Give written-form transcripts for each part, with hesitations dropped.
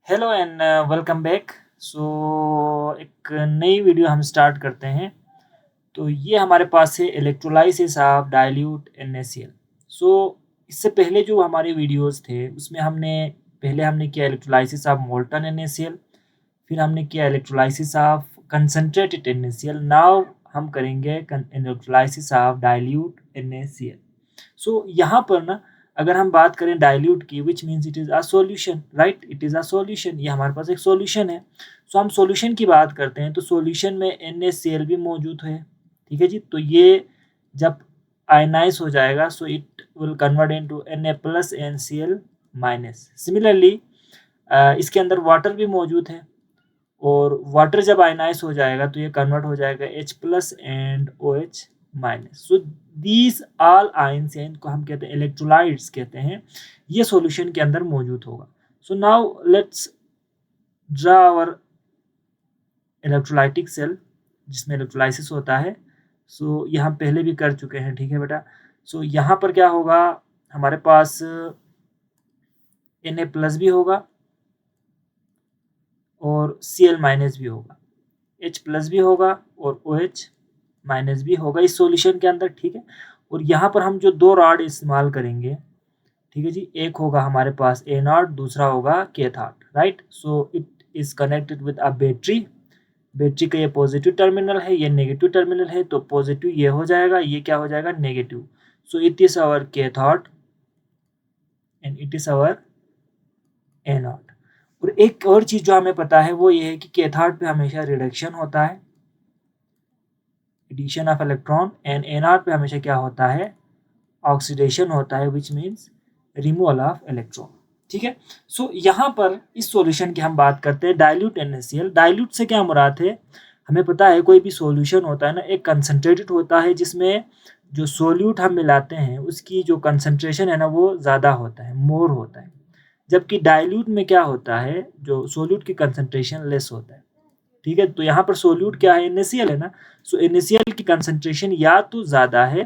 Hello and welcome back. एक नई video हम स्टार्ट करते हैं। तो ये हमारे पास है इलेक्ट्रोलाइसिस ऑफ डाइल्यूट NaCl। सो इससे पहले जो हमारे वीडियोस थे उसमें हमने किया इलेक्ट्रोलाइसिस ऑफ मोल्टन NaCl, फिर हमने किया electrolysis of concentrated NaCl। Now हम करेंगे इलेक्ट्रोलाइसिस ऑफ डाइल्यूट NaCl। यहाँ पर ना अगर हम बात करें डाइल्यूट की, which means it is a solution, right, it is a solution, ये हमारे पास एक सॉल्यूशन है। हम सॉल्यूशन की बात करते हैं तो सॉल्यूशन में NaCl भी मौजूद है। ठीक है जी, तो ये जब आयनाइज हो जाएगा so it will convert into Na plus NCl minus. Similarly इसके अंदर वाटर भी मौजूद है और वाटर जब आयनाइज हो जाएगा तो ये कन्वर्ट हो जाएगा H plus and OH minus. So these all ions, इनको हम कहते हैं इलेक्ट्रोलाइट्स कहते हैं, ये सॉल्यूशन के अंदर मौजूद होगा। So now let's draw our electrolytic cell जिसमें इलेक्ट्रोलाइसिस होता है। ये हम पहले भी कर चुके हैं, ठीक है बेटा। यहाँ पर क्या होगा, हमारे पास Na प्लस भी होगा और Cl माइनस भी होगा, H प्लस भी होगा और OH माइनस भी होगा इस सॉल्यूशन के अंदर, ठीक है। और यहाँ पर हम जो दो रॉड इस्तेमाल करेंगे, ठीक है जी, एक होगा हमारे पास A0, दूसरा होगा cathode, right. So it is connected with a battery. Battery का ये पॉजिटिव टर्मिनल है, ये नेगेटिव टर्मिनल है, तो पॉजिटिव ये हो जाएगा, ये क्या हो जाएगा, negative. So it is our cathode and it is our anode. और एक और चीज जो हमें पता है वो ये है कि कैथोड पे हमेशा रिडक्शन होता है, addition of electron, and anode पे हमेशा क्या होता है, ऑक्सीडेशन होता है, which means removal of electron. ठीक है। यहाँ पर इस सॉल्यूशन की हम बात करते हैं डाइल्यूट NaCl। डाइल्यूट से क्या मुराद है, हमें पता है कोई भी सॉल्यूशन होता है ना, एक कंसंट्रेटेड होता है जिसमें जो सोल्यूट हम मिलाते हैं उसकी जो कंसंट्रेशन है ना वो ज़्यादा होता है, मोर होता है। जबकि डाइल्यूट में क्या होता है, जो सोल्यूट की कंसंट्रेशन लेस होता है। ठीक है, तो यहाँ पर सोल्यूट क्या है, NaCl है ना। NaCl की कंसंट्रेशन या तो ज़्यादा है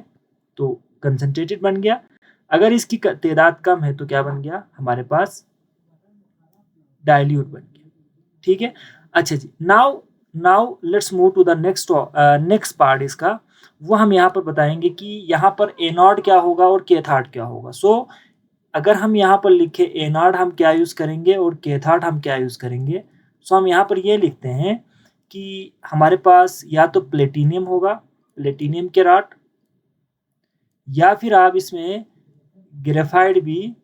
तो कंसंट्रेटेड बन गया, अगर इसकी तादाद कम है तो क्या बन गया, हमारे पास डाइल्यूट बन गया। ठीक है। अच्छा जी, now now let's move to the next part इसका। वो हम यहाँ पर बताएंगे कि यहाँ पर एनोड क्या होगा और कैथोड क्या होगा। अगर हम यहाँ पर लिखे एनोड हम क्या यूज़ करेंगे और कैथोड हम क्या यूज़ करेंगे। हम यहाँ पर ये लिखते हैं कि हमारे पास या तो प्लेटिनियम होगा, प्लेटिनियम के रॉड, या फिर आप इसमें ग्रेफाइट भी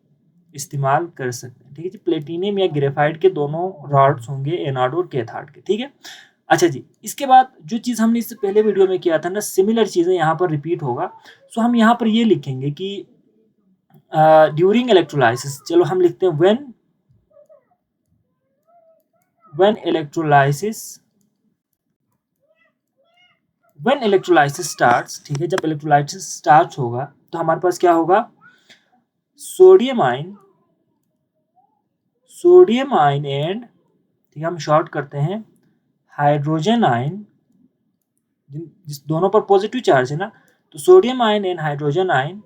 इस्तेमाल कर सकते हैं। ठीक है जी, प्लेटिनियम या ग्रेफाइट के दोनों रॉड्स होंगे, एनोड और कैथोड के। ठीक है। अच्छा जी, इसके बाद जो चीज़ हमने इससे पहले वीडियो में किया था ना, सिमिलर चीज़ें यहाँ पर रिपीट होगा। हम यहाँ पर ये लिखेंगे कि ड्यूरिंग इलेक्ट्रोलाइसिस, चलो हम लिखते हैं व्हेन इलेक्ट्रोलाइसिस स्टार्ट्स। ठीक है, जब इलेक्ट्रोलाइसिस स्टार्ट होगा तो हमारे पास क्या होगा, सोडियम आयन एंड, ठीक है, हम शॉर्ट करते हैं, हाइड्रोजन आयन, जिस दोनों पर पॉजिटिव चार्ज है ना, तो sodium ion and hydrogen ion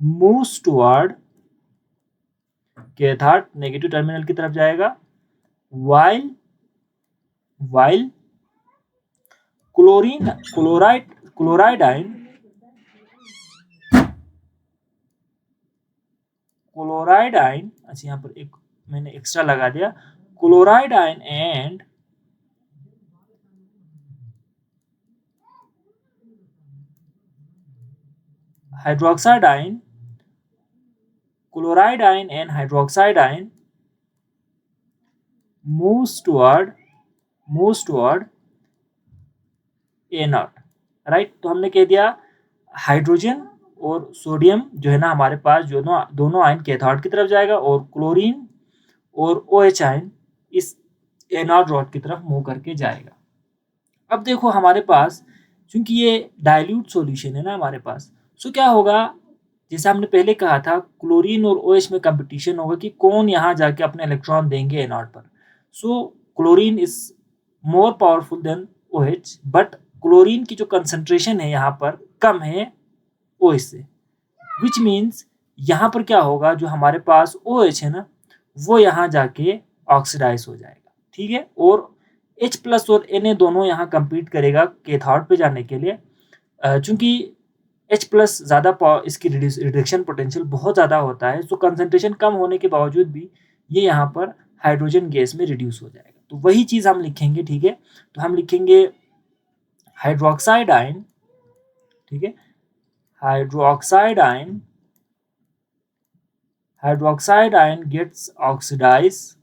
moves toward cathode, negative terminal की तरफ जाएगा, वाइल क्लोराइड आयन, अच्छा यहाँ पर एक मैंने एक्स्ट्रा लगा दिया, chloride ion and hydroxide ion, chloride ion and hydroxide ion moves toward A0, right. तो हमने कह दिया हाइड्रोजन और सोडियम जो है ना हमारे पास, जो दोनों आयन कैथोड की तरफ जाएगा, और क्लोरीन और OH आयन इस एनोड रॉड की तरफ मूव करके जाएगा। अब देखो हमारे पास, क्योंकि ये डाइल्यूट सॉल्यूशन है ना हमारे पास, क्या होगा, जैसे हमने पहले कहा था, क्लोरीन और OH में कंपटीशन होगा कि कौन यहाँ जाके अपने इलेक्ट्रॉन देंगे एनोड पर। Chlorine is more powerful than OH, but chlorine की जो कंसंट्रेशन है यहाँ पर कम है OH से, विच मीन्स यहाँ पर क्या होगा, जो हमारे पास OH है ना, वो यहाँ जाके ऑक्सीडाइज हो जाएगा, ठीक है। और H प्लस और Na दोनों यहाँ कम्पीट करेगा कैथोड पे जाने के लिए, चूंकि H प्लस ज़्यादा इसकी रिडक्शन पोटेंशियल बहुत ज़्यादा होता है, सो कंसंट्रेशन कम होने के बावजूद भी ये यहाँ पर हाइड्रोजन गैस में रिड्यूस हो जाएगा। तो वही चीज़ हम लिखेंगे, ठीक है। तो हम लिखेंगे हाइड्रोक्साइड आयन, ठीक है, hydroxide ion gets oxidize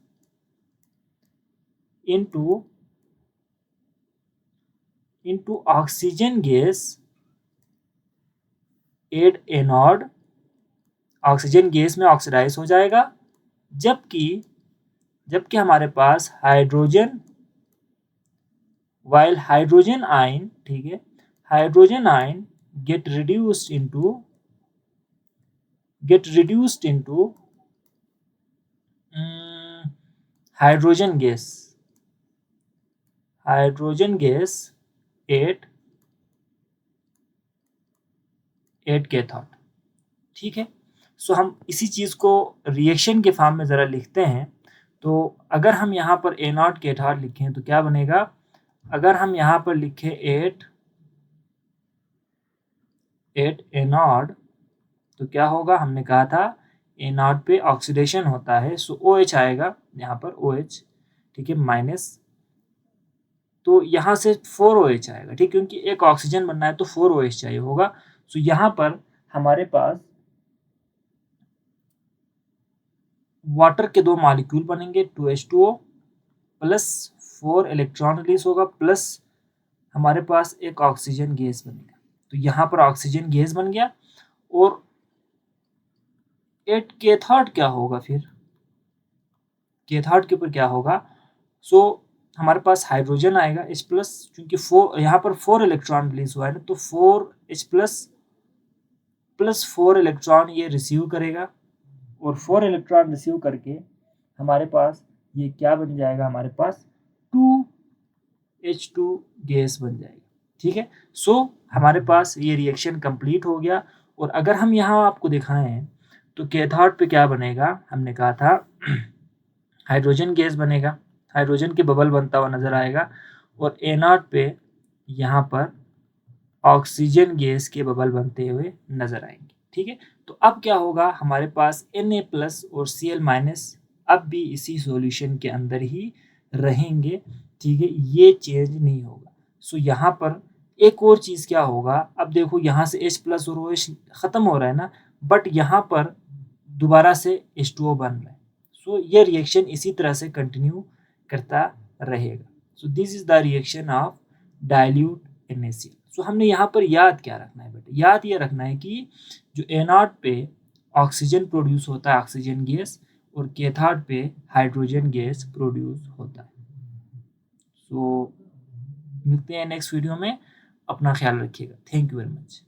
into oxygen gas at anode, oxygen gas में ऑक्सीडाइज हो जाएगा, जबकि हमारे पास हाइड्रोजन आयन, ठीक है, hydrogen ion get reduced into hydrogen gas at cathode, ठीक है। सो हम इसी चीज़ को रिएक्शन के फॉर्म में ज़रा लिखते हैं। तो अगर हम यहाँ पर ए नॉट कैथोड लिखें तो क्या बनेगा, अगर हम यहाँ पर लिखें एट एनोड तो क्या होगा, हमने कहा था एनोड पे ऑक्सीडेशन होता है, सो OH आएगा यहाँ पर, OH, ठीक है, माइनस, तो यहाँ से 4OH आएगा, ठीक, क्योंकि एक ऑक्सीजन बनना है तो 4OH चाहिए होगा। सो यहाँ पर हमारे पास वाटर के 2 मॉलिक्यूल बनेंगे, 2H2O प्लस 4 इलेक्ट्रॉन रिलीज होगा, प्लस हमारे पास एक ऑक्सीजन गैस बनेगा। तो यहाँ पर ऑक्सीजन गैस बन गया। और एट कैथोड क्या होगा, फिर कैथोड के ऊपर क्या होगा, सो हमारे पास हाइड्रोजन आएगा H प्लस, क्योंकि 4 यहाँ पर 4 इलेक्ट्रॉन रिलीज हुआ है ना, तो 4H प्लस 4 इलेक्ट्रॉन ये रिसीव करेगा, और 4 इलेक्ट्रॉन रिसीव करके हमारे पास ये क्या बन जाएगा, हमारे पास 2H2 गैस बन जाएगी, ठीक है। सो हमारे पास ये रिएक्शन कंप्लीट हो गया। और अगर हम यहाँ आपको दिखाएं तो कैथोड पे क्या बनेगा, हमने कहा था हाइड्रोजन गैस बनेगा, हाइड्रोजन के बबल बनता हुआ नजर आएगा, और एनोड पे यहाँ पर ऑक्सीजन गैस के बबल बनते हुए नजर आएंगे, ठीक है। तो अब क्या होगा, हमारे पास Na प्लस और Cl माइनस अब भी इसी सॉल्यूशन के अंदर ही रहेंगे, ठीक है, ये चेंज नहीं होगा। सो यहाँ पर एक और चीज़ क्या होगा, अब देखो यहाँ से H प्लस और OH ख़त्म हो रहा है ना, बट यहाँ पर दोबारा से H2O बन रहा है। सो ये रिएक्शन इसी तरह से कंटिन्यू करता रहेगा। So this is the reaction of dilute NaCl। सो हमने यहाँ पर याद क्या रखना है बेटा, याद ये रखना है कि जो एनोड पे ऑक्सीजन प्रोड्यूस होता है, ऑक्सीजन गैस, और कैथोड पे हाइड्रोजन गैस प्रोड्यूस होता है। सो मिलते हैं नेक्स्ट वीडियो में, अपना ख्याल रखिएगा, थैंक यू वेरी मच।